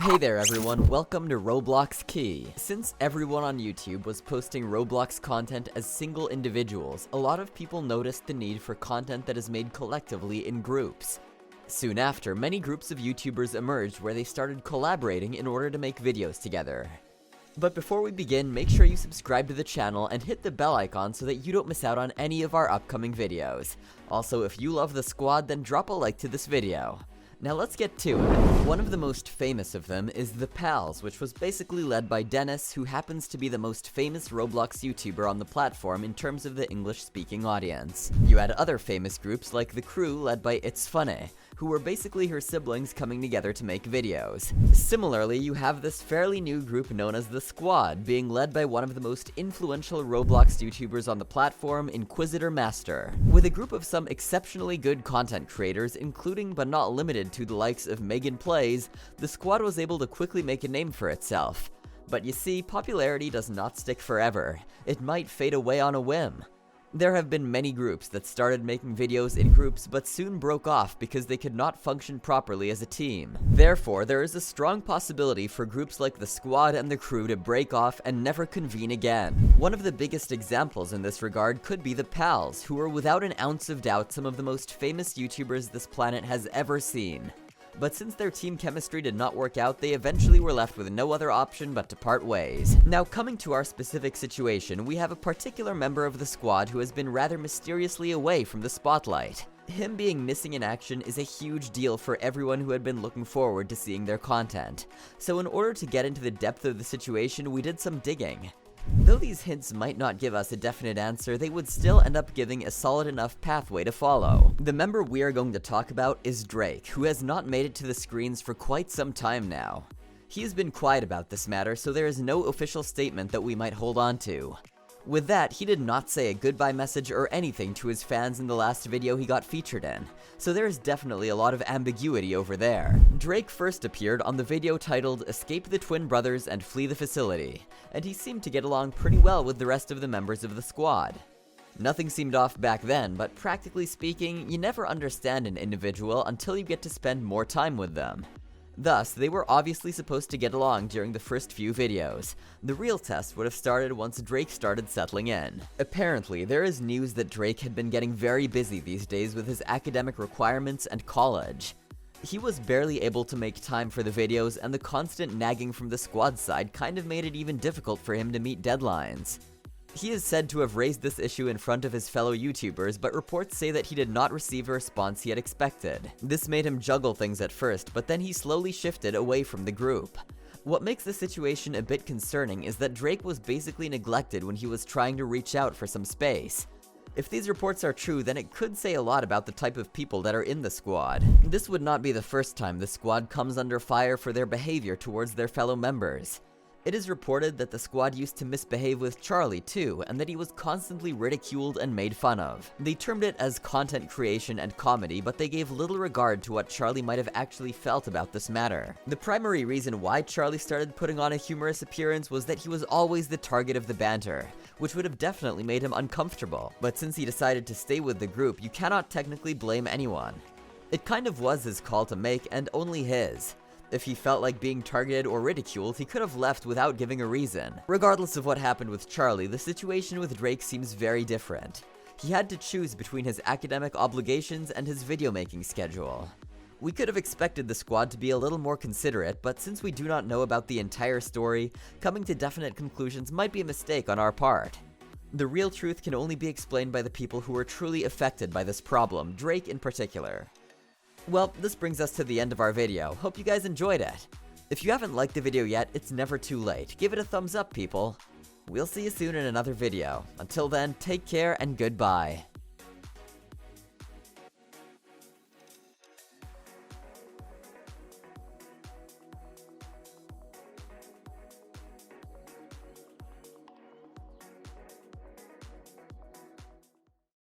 Hey there everyone, welcome to Roblox Key. Since everyone on YouTube was posting Roblox content as single individuals, a lot of people noticed the need for content that is made collectively in groups. Soon after, many groups of YouTubers emerged where they started collaborating in order to make videos together. But before we begin, make sure you subscribe to the channel and hit the bell icon so that you don't miss out on any of our upcoming videos. Also, if you love the squad, then drop a like to this video. Now let's get to it. One of the most famous of them is the Pals, which was basically led by Dennis, who happens to be the most famous Roblox YouTuber on the platform in terms of the English-speaking audience. You had other famous groups like The Crew, led by It's Funny, who were basically her siblings coming together to make videos. Similarly, you have this fairly new group known as The Squad, being led by one of the most influential Roblox YouTubers on the platform, Inquisitor Master. With a group of some exceptionally good content creators, including but not limited to the likes of Megan Plays, The Squad was able to quickly make a name for itself. But you see, popularity does not stick forever. It might fade away on a whim. There have been many groups that started making videos in groups but soon broke off because they could not function properly as a team. Therefore, there is a strong possibility for groups like The Squad and The Crew to break off and never convene again. One of the biggest examples in this regard could be the Pals, who are without an ounce of doubt some of the most famous YouTubers this planet has ever seen. But since their team chemistry did not work out, they eventually were left with no other option but to part ways. Now, coming to our specific situation, we have a particular member of the squad who has been rather mysteriously away from the spotlight. Him being missing in action is a huge deal for everyone who had been looking forward to seeing their content. So in order to get into the depth of the situation, we did some digging. Though these hints might not give us a definite answer, they would still end up giving a solid enough pathway to follow. The member we are going to talk about is Drake, who has not made it to the screens for quite some time now. He has been quiet about this matter, so there is no official statement that we might hold on to. With that, he did not say a goodbye message or anything to his fans in the last video he got featured in, so there is definitely a lot of ambiguity over there. Drake first appeared on the video titled "Escape the Twin Brothers and Flee the Facility," and he seemed to get along pretty well with the rest of the members of the squad. Nothing seemed off back then, but practically speaking, you never understand an individual until you get to spend more time with them. Thus, they were obviously supposed to get along during the first few videos. The real test would have started once Drake started settling in. Apparently, there is news that Drake had been getting very busy these days with his academic requirements and college. He was barely able to make time for the videos, and the constant nagging from the squad side kind of made it even difficult for him to meet deadlines. He is said to have raised this issue in front of his fellow YouTubers, but reports say that he did not receive a response he had expected. This made him juggle things at first, but then he slowly shifted away from the group. What makes the situation a bit concerning is that Drake was basically neglected when he was trying to reach out for some space. If these reports are true, then it could say a lot about the type of people that are in the squad. This would not be the first time the squad comes under fire for their behavior towards their fellow members. It is reported that the squad used to misbehave with Charlie too, and that he was constantly ridiculed and made fun of. They termed it as content creation and comedy, but they gave little regard to what Charlie might have actually felt about this matter. The primary reason why Charlie started putting on a humorous appearance was that he was always the target of the banter, which would have definitely made him uncomfortable. But since he decided to stay with the group, you cannot technically blame anyone. It kind of was his call to make, and only his. If he felt like being targeted or ridiculed, he could have left without giving a reason. Regardless of what happened with Charlie, the situation with Drake seems very different. He had to choose between his academic obligations and his video making schedule. We could have expected the squad to be a little more considerate, but since we do not know about the entire story, coming to definite conclusions might be a mistake on our part. The real truth can only be explained by the people who were truly affected by this problem, Drake in particular. Well, this brings us to the end of our video. Hope you guys enjoyed it. If you haven't liked the video yet, it's never too late. Give it a thumbs up, people. We'll see you soon in another video. Until then, take care and goodbye.